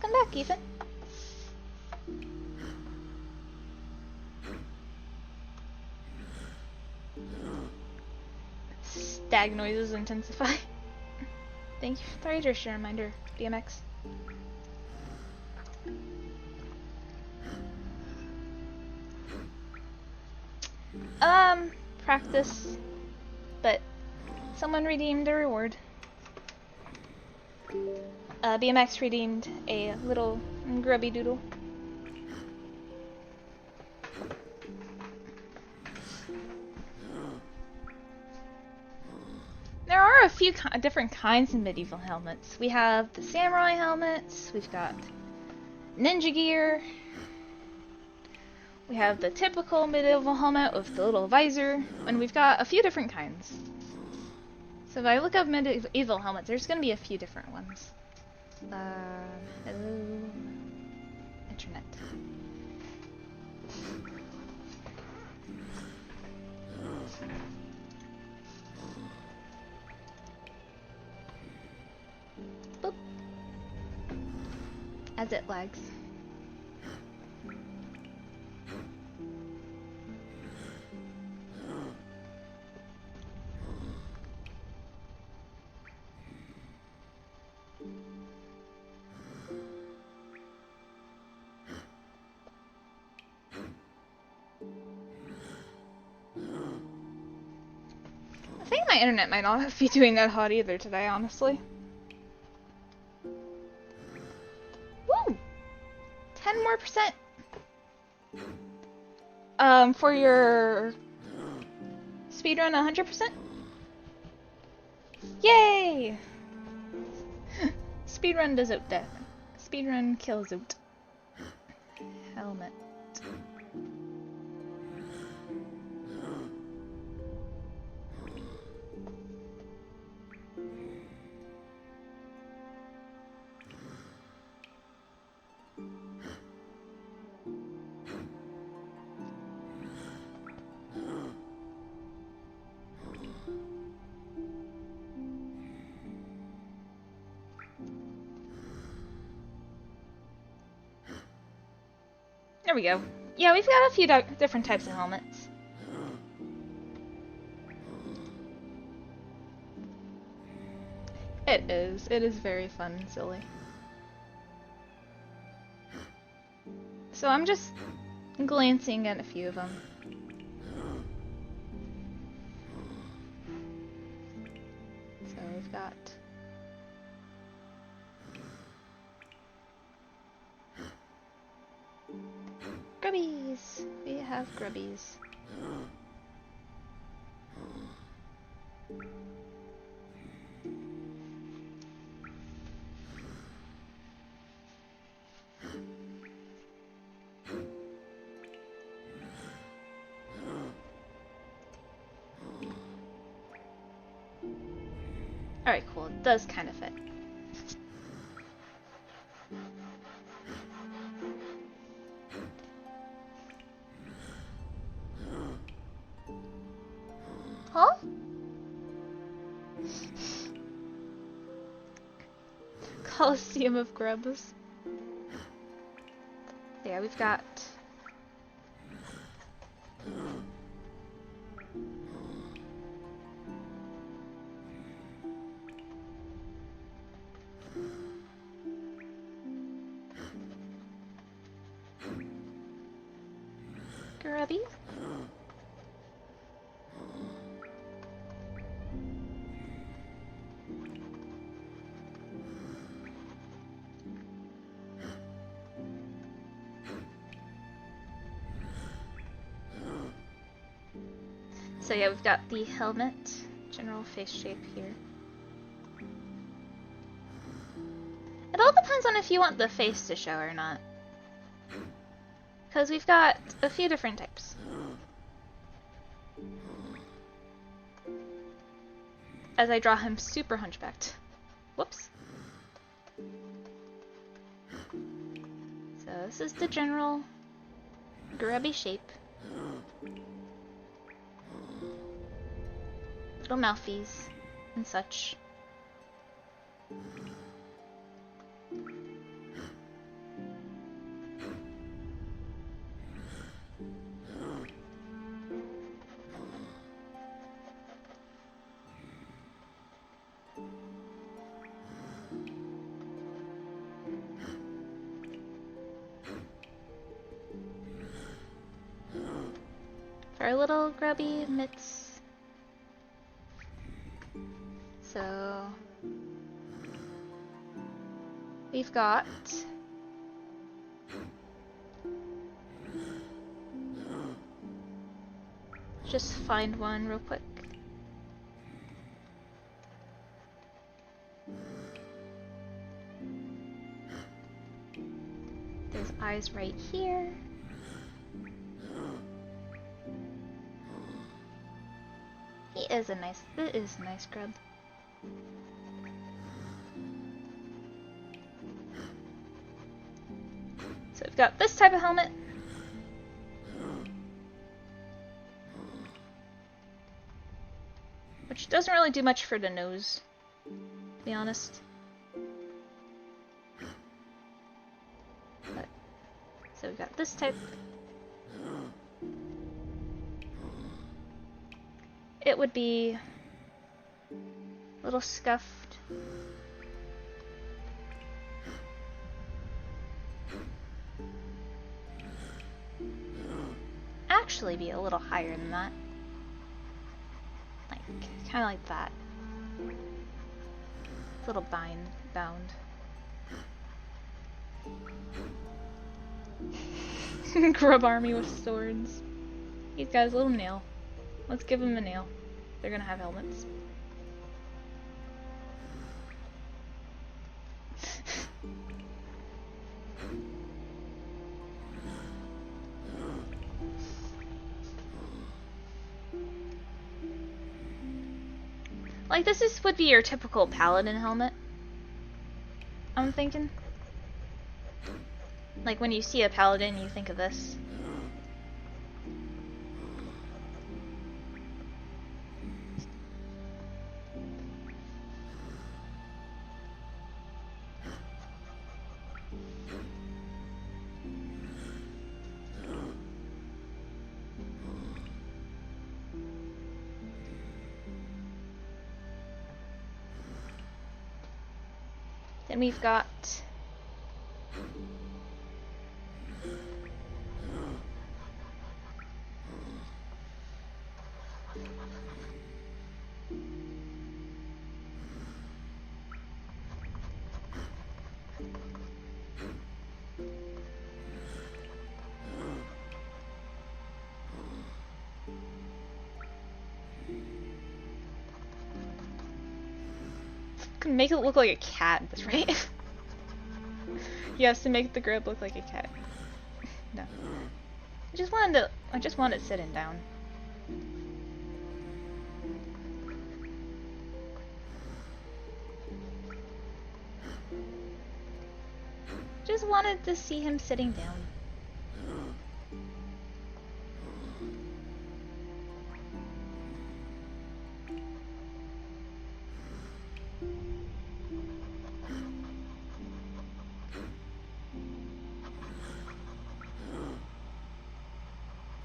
Welcome back, Ethan. Stag noises intensify. Thank you for the hydration reminder, BMX. Practice, but someone redeemed a reward. BMX redeemed a little grubby doodle. There are a few different kinds of medieval helmets. We have the samurai helmets, we've got ninja gear, we have the typical medieval helmet with the little visor, and we've got a few different kinds. So if I look up medieval helmets, there's going to be a few different ones. Hello, internet. Boop. As it lags. I think my internet might not be doing that hot either today, honestly. Woo! 10 more percent. For your speedrun 100%? Yay! Speedrun does out death. Speedrun kills out. Helmet. There we go. Yeah, we've got a few different types of helmets. It is. It is very fun and silly. So I'm just glancing at a few of them. So we've got grubbies. We have grubbies. Alright, cool. It does kind of fit. Huh? Coliseum of Grubs. Yeah, we've got grubby. So yeah, we've got the helmet, general face shape here. It all depends on if you want the face to show or not. Because we've got a few different types. As I draw him super hunchbacked. Whoops. So this is the general grubby shape. Little mouthies and such. our little grubby mitts. So we've got just find one real quick. There's eyes right here. It is a nice grub. So we've got this type of helmet. Which doesn't really do much for the nose, to be honest. But, so we've got this type. It would be a little scuffed. Actually be a little higher than that. Like, kind of like that. Little bound. Grub army with swords. He's got his little nail. Let's give him a nail. They're gonna have helmets. Like, this would be your typical paladin helmet, I'm thinking. Like, when you see a paladin, you think of this. Then we've got can make it look like a cat, that's right. Yes, to make the grub look like a cat. No. I just wanted it sitting down. Just wanted to see him sitting down.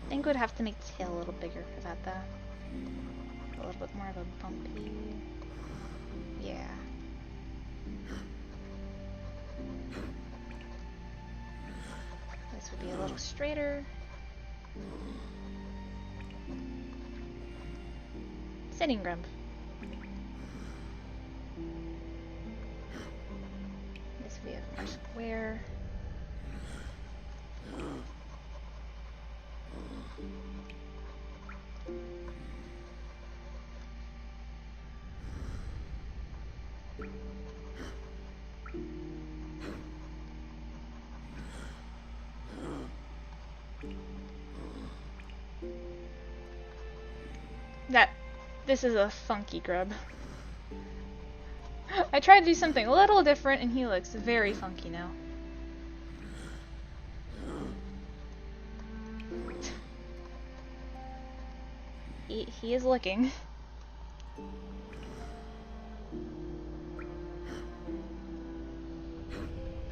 I think we'd have to make the tail a little bigger for that, though. A little bit more of a bumpy. Yeah. This would be a little straighter. Sitting grub. This would be a more square. This is a funky grub. I tried to do something a little different and he looks very funky now. He is looking.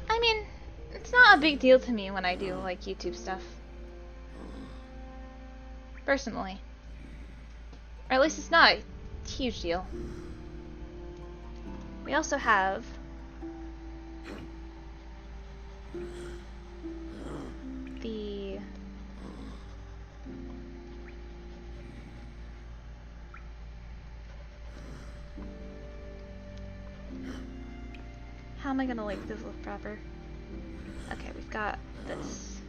I mean, it's not a big deal to me when I do like YouTube stuff. Personally. Or at least it's not a huge deal. We also have the am I gonna like this look proper? Okay, we've got this.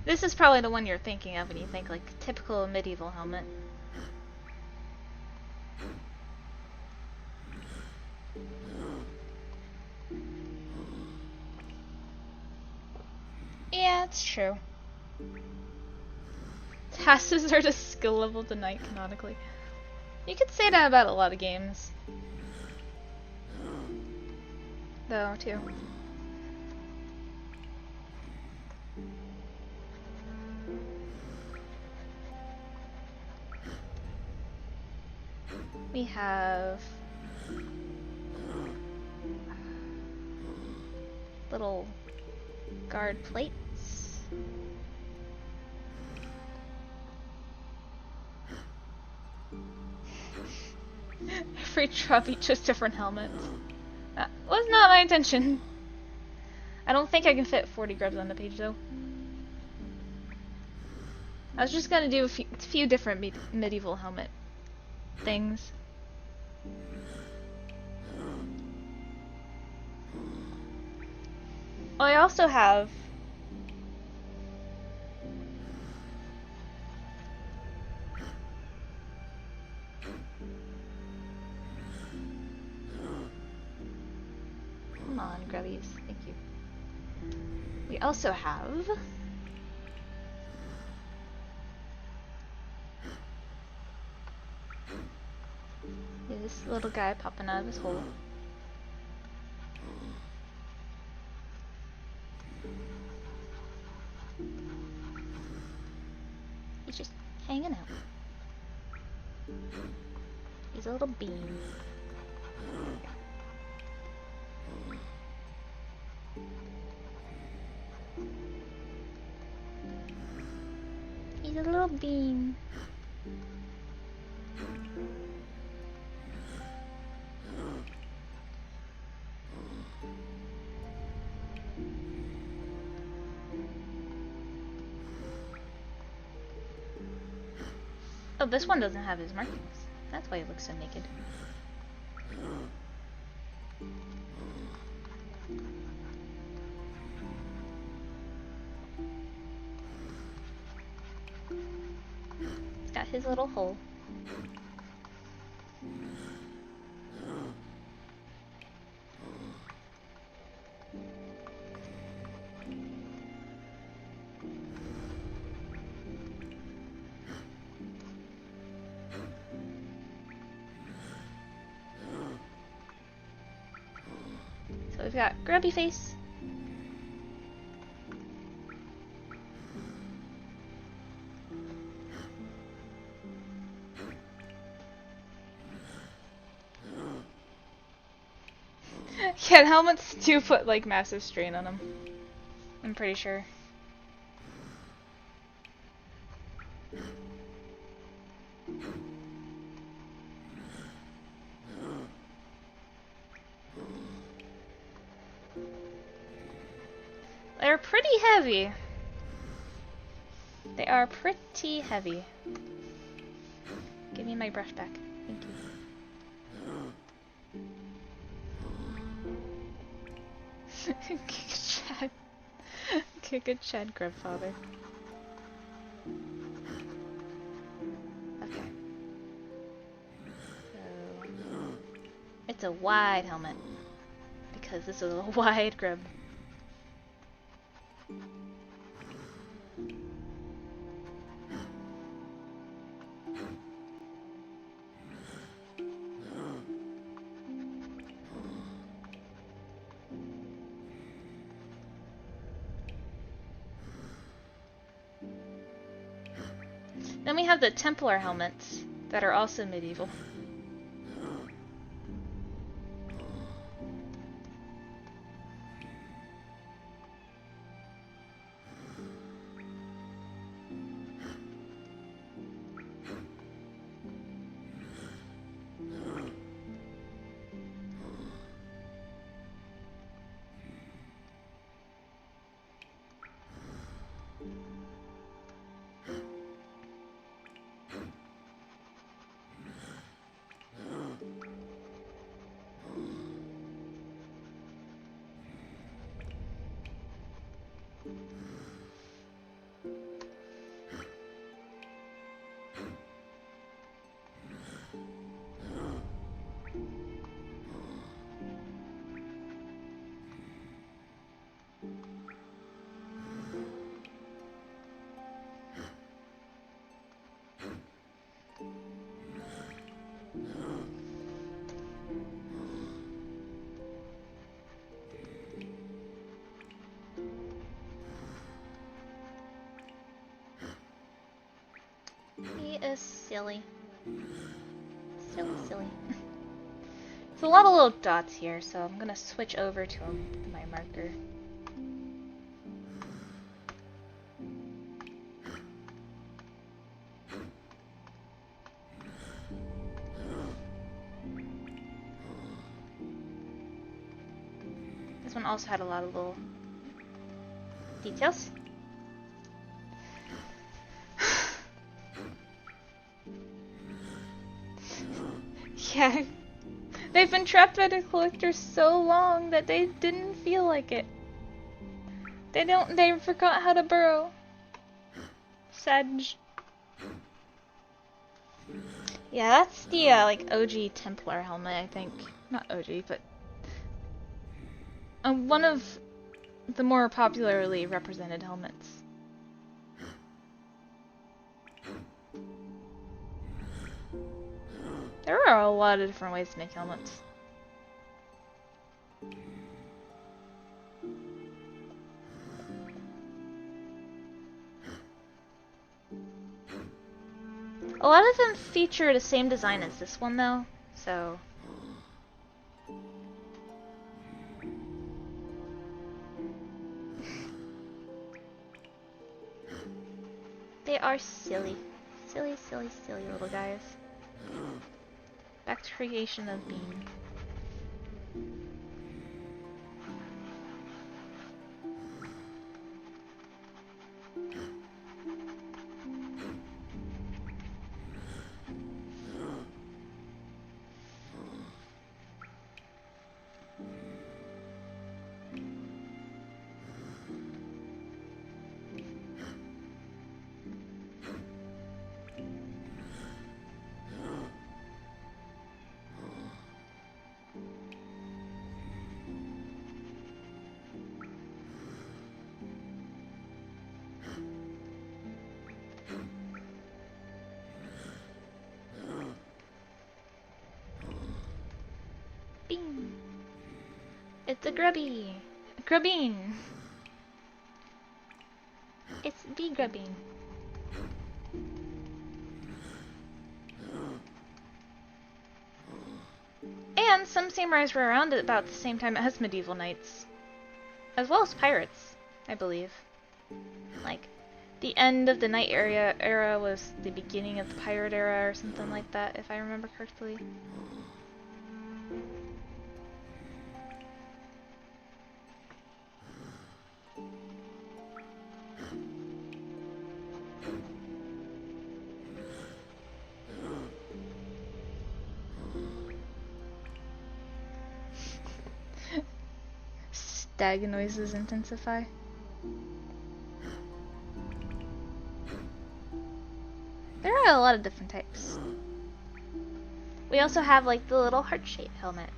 This is probably the one you're thinking of when you think like typical medieval helmet. Yeah, it's true. Tasks are the skill level tonight canonically. You could say that about a lot of games. Though, too. We have little guard plates. Every drop each has different helmets. That was not my intention. I don't think I can fit 40 grubs on the page though. I was just gonna do a few different medieval helmet things. Oh, I also have come on, grubbies. Thank you. We also have this little guy popping out of his hole. He's just hanging out. He's a little bean. He's a little bean. Oh, this one doesn't have his markings. That's why he looks so naked. He's got his little hole. So we've got grubby face. Yeah, helmets do put like massive strain on them. I'm pretty sure. They're pretty heavy. They are pretty heavy. Give me my brush back. Thank you. Chad. Okay, good Chad, grandfather. Okay. So it's a wide helmet because this is a wide grub. Then we have the Templar helmets that are also medieval. is silly. Silly, silly. There's a lot of little dots here, so I'm gonna switch over to my marker. This one also had a lot of little details. Yeah, they've been trapped by the collector so long that they didn't feel like it. They forgot how to burrow. Sedge. Yeah, that's the like OG Templar helmet, I think. Not OG, but one of the more popularly represented helmets. There are a lot of different ways to make helmets. A lot of them feature the same design as this one though, so... They are silly. Silly, silly, silly little guys. Back to creation of being. Bean. It's a grubby. A grubbing. It's bee grubbing. And some samurais were around at about the same time as medieval knights. As well as pirates, I believe. Like, the end of the knight era was the beginning of the pirate era or something like that, if I remember correctly. Stag noises intensify. There are a lot of different types. We also have like the little heart-shaped helmet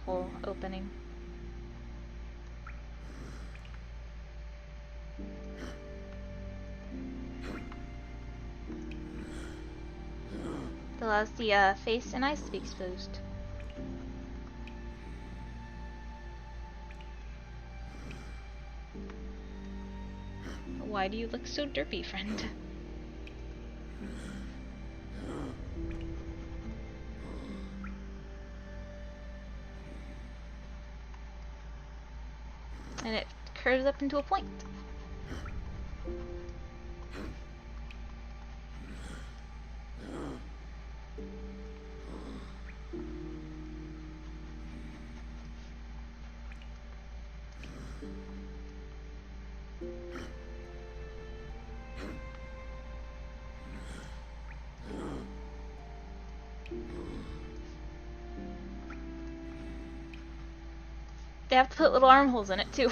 hole opening. It allows the face and eyes to be exposed. Why do you look so derpy, friend? And it curves up into a point. They have to put little armholes in it too.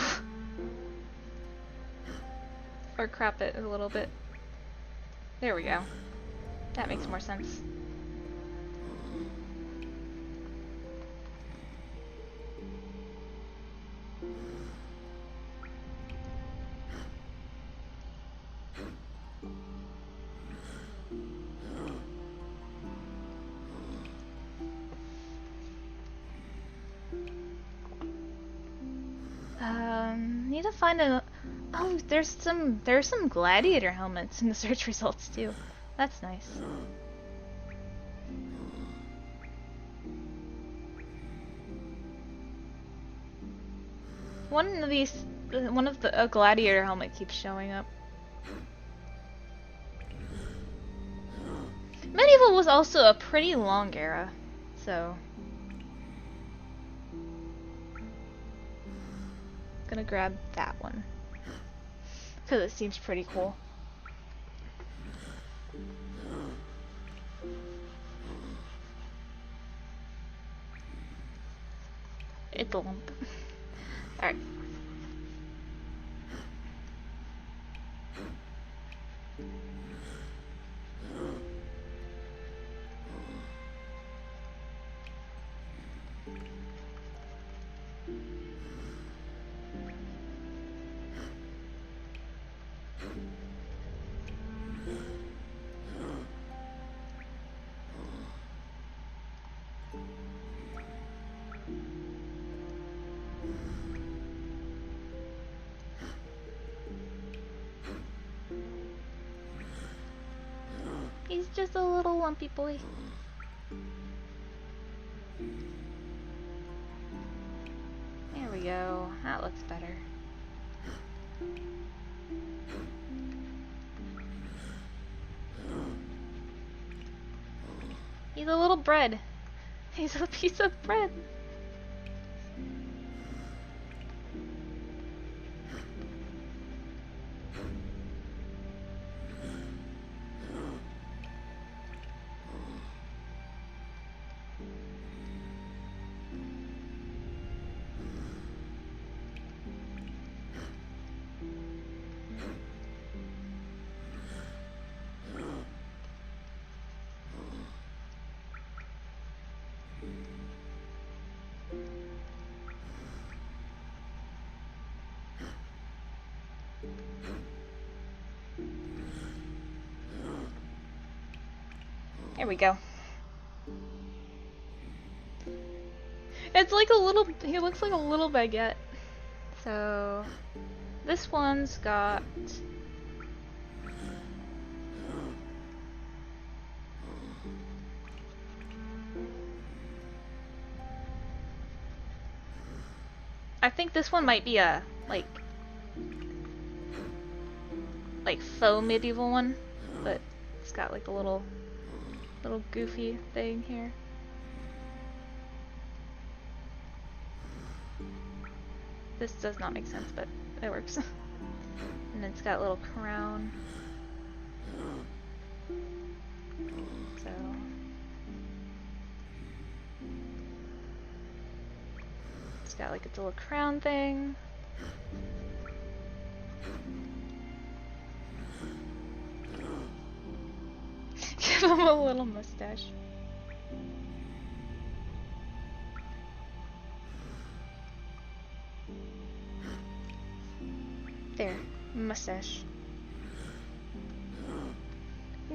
Or crop it a little bit. There we go. That makes more sense. Need to find a... Oh, there's some gladiator helmets in the search results too. That's nice. One of the gladiator helmet keeps showing up. Medieval was also a pretty long era, so gonna grab that one because it seems pretty cool. It's a lump. Alright. He's just a little lumpy boy. There we go. That looks better. He's a little bread. He's a piece of bread. There we go. It's like a little, he looks like a little baguette. So, this one's got I think this one might be a like faux medieval one, but it's got like a little goofy thing here. This does not make sense, but it works. And it's got a little crown. So it's got like its little crown thing. Give him a little mustache. There, mustache.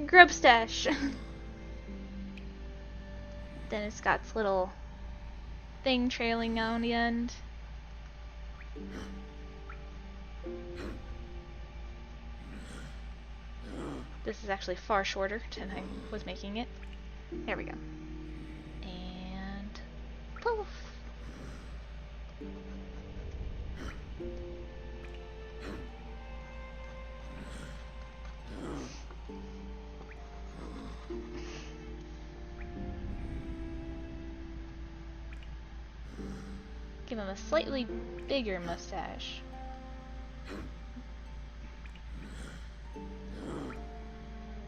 Grub stash. Then it's got its little thing trailing on the end. This is actually far shorter than I was making it. There we go. And poof. Give him a slightly bigger mustache.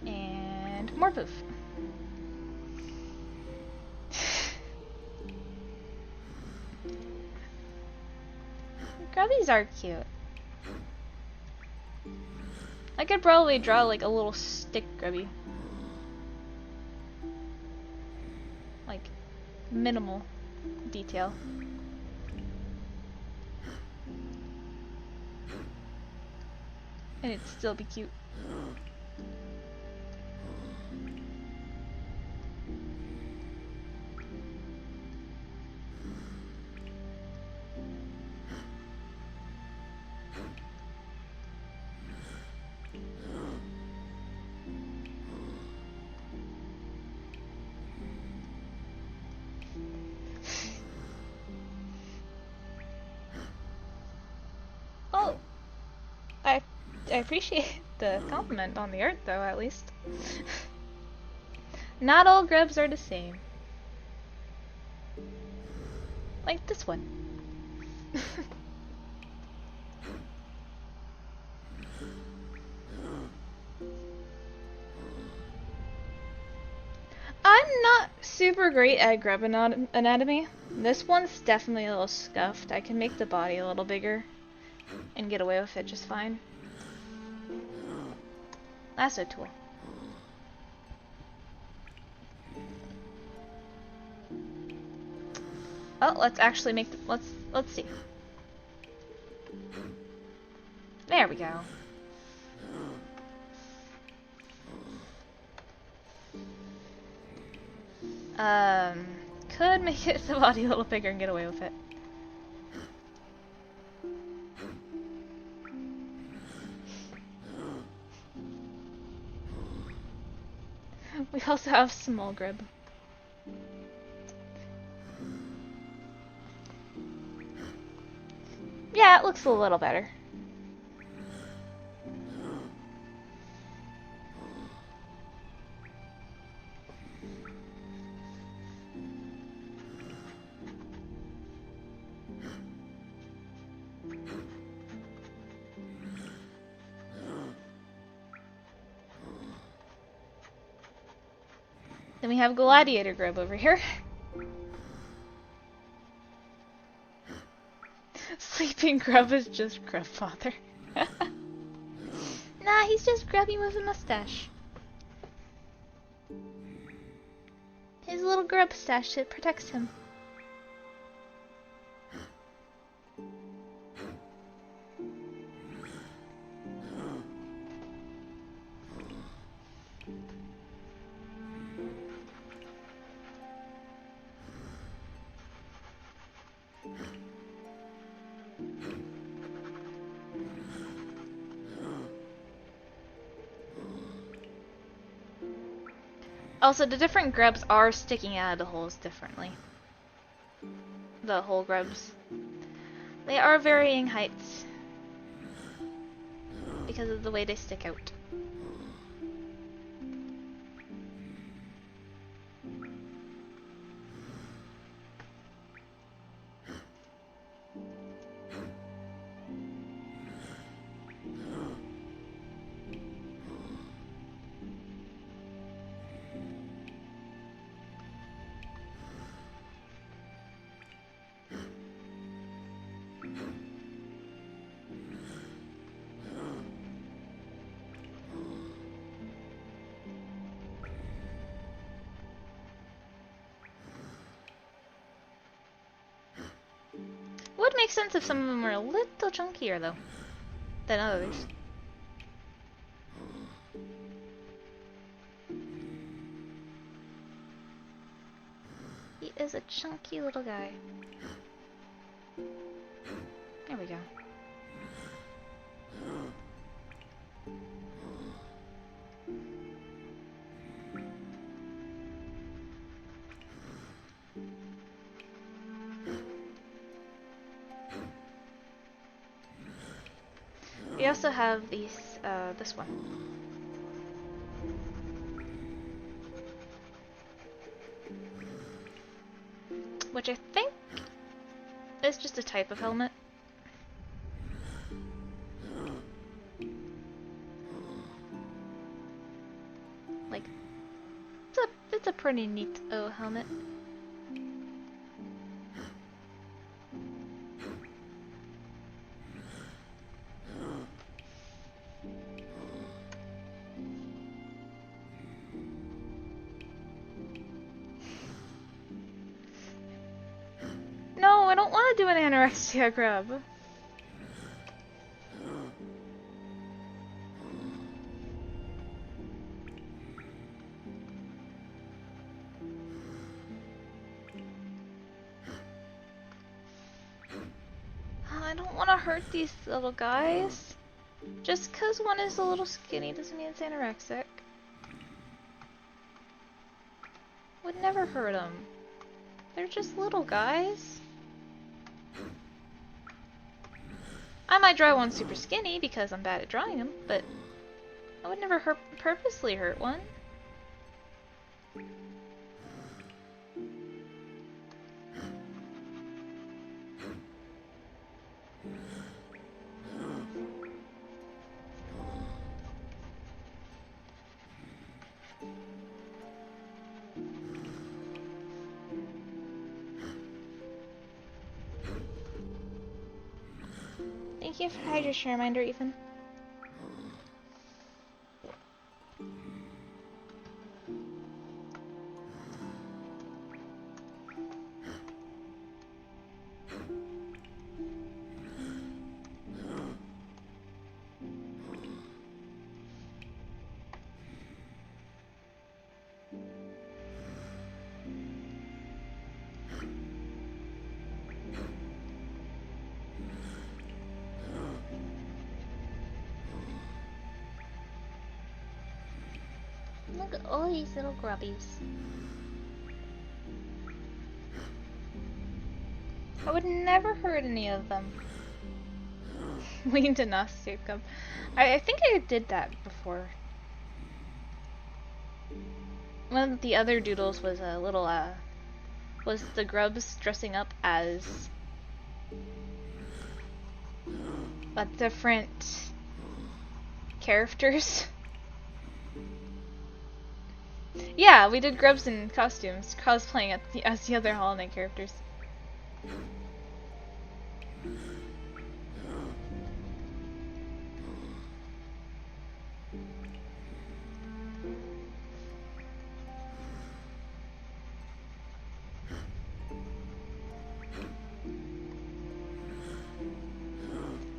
And more poof. Grubbies are cute. I could probably draw like a little stick grubby. Like minimal detail. And it'd still be cute. I appreciate the compliment on the art, though, at least. Not all grubs are the same. Like this one. I'm not super great at grub anatomy. This one's definitely a little scuffed. I can make the body a little bigger and get away with it just fine. Lasso tool. Oh, let's actually make the, let's see. There we go. Could make it the body a little bigger and get away with it. We also have small grub. Yeah, it looks a little better. Then we have gladiator grub over here. Sleeping grub is just grub father. Nah, he's just grubby with a mustache. His little grub stash, it protects him. Also, the different grubs are sticking out of the holes differently. The hole grubs. They are varying heights because of the way they stick out. Would make sense if some of them were a little chunkier, though, than others. He is a chunky little guy. There we go. We also have these, this one. Which I think is just a type of helmet. Like, it's a pretty neat helmet. No, I don't want to do an anorexia grub. I don't want to hurt these little guys. Just because one is a little skinny doesn't mean it's anorexic. Would never hurt them. They're just little guys. I might draw one super skinny because I'm bad at drawing them, but I would never purposely hurt one. Thank you for the hydration reminder, Ethan. Look at all these little grubbies. I would never hurt any of them. Lean to Gnosticism. I think I did that before. One of the other doodles was a little, was the Grubs dressing up as different characters. Yeah, we did Grubs in costumes, cosplaying as the other Hollow Knight characters.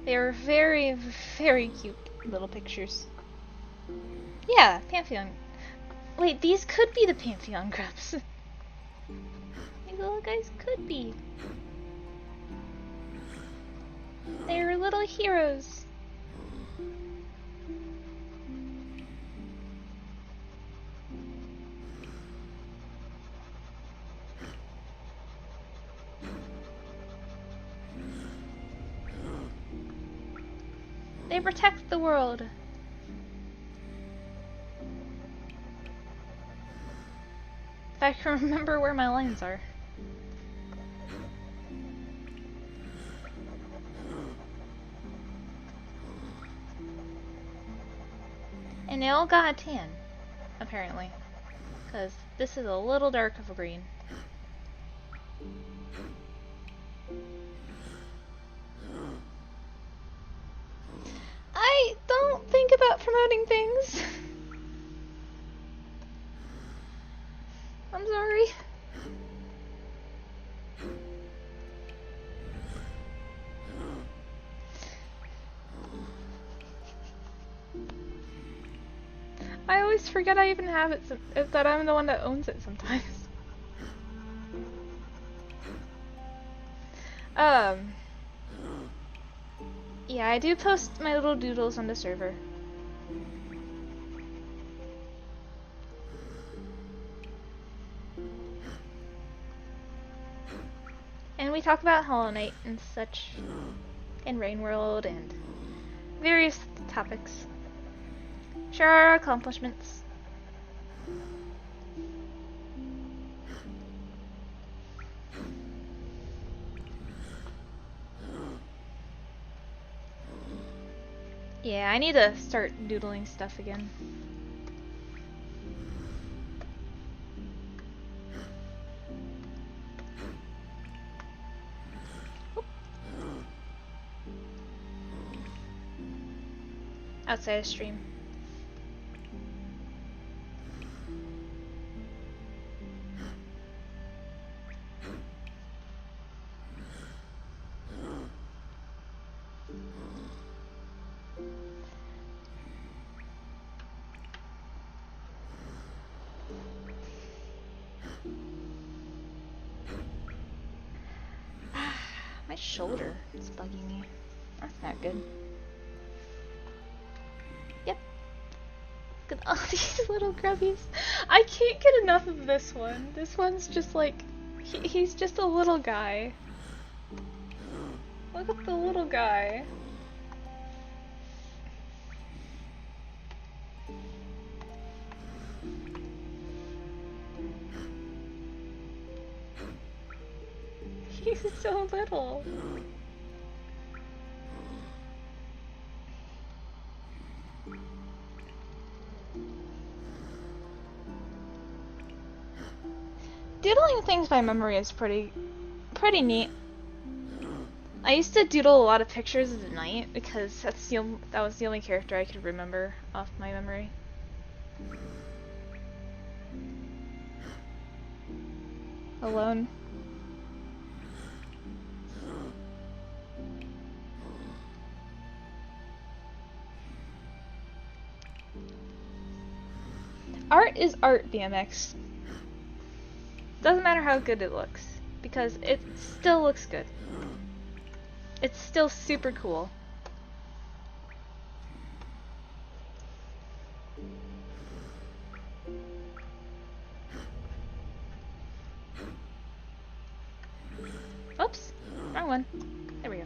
They were very, very cute little pictures. Yeah, Pantheon. Wait, these could be the Pantheon Grubs. These little guys could be. They're little heroes. They protect the world. If I can remember where my lines are. And they all got a tan, apparently. Because this is a little dark of a green. I don't think about promoting things. I'm sorry. I always forget I even have it, that I'm the one that owns it sometimes. Yeah, I do post my little doodles on the server. And we talk about Hollow Knight and such, and Rain World, and various topics. Share our accomplishments. Yeah, I need to start doodling stuff again. Oop. Outside of stream. My shoulder is bugging me. That's not good. Yep. Look at all these little grubbies. I can't get enough of this one. This one's just like, he's just a little guy. Look at the little guy. He's so little. Doodling things by memory is pretty neat. I used to doodle a lot of pictures of the night because that was the only character I could remember off my memory. Alone. Art is art, BMX. Doesn't matter how good it looks, because it still looks good. It's still super cool. Oops, wrong one. There we go.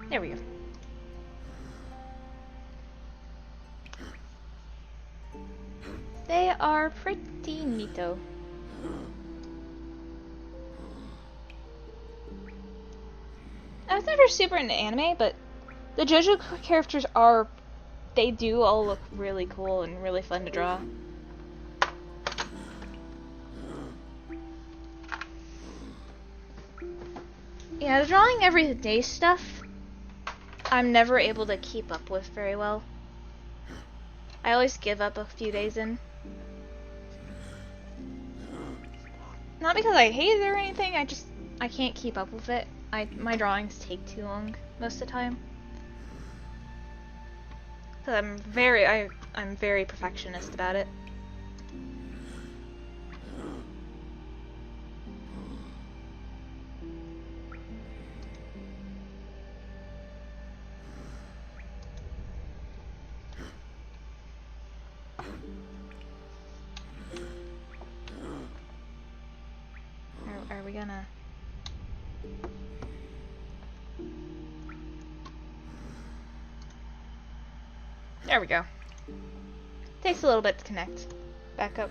There we go. They are pretty neato. I was never super into anime, but the JoJo characters they do all look really cool and really fun to draw. Yeah, the drawing everyday stuff, I'm never able to keep up with very well. I always give up a few days in. Not because I hate it or anything, I can't keep up with it. My drawings take too long most of the time. Cause I'm very perfectionist about it. Are we gonna... There we go. Takes a little bit to connect. Back up.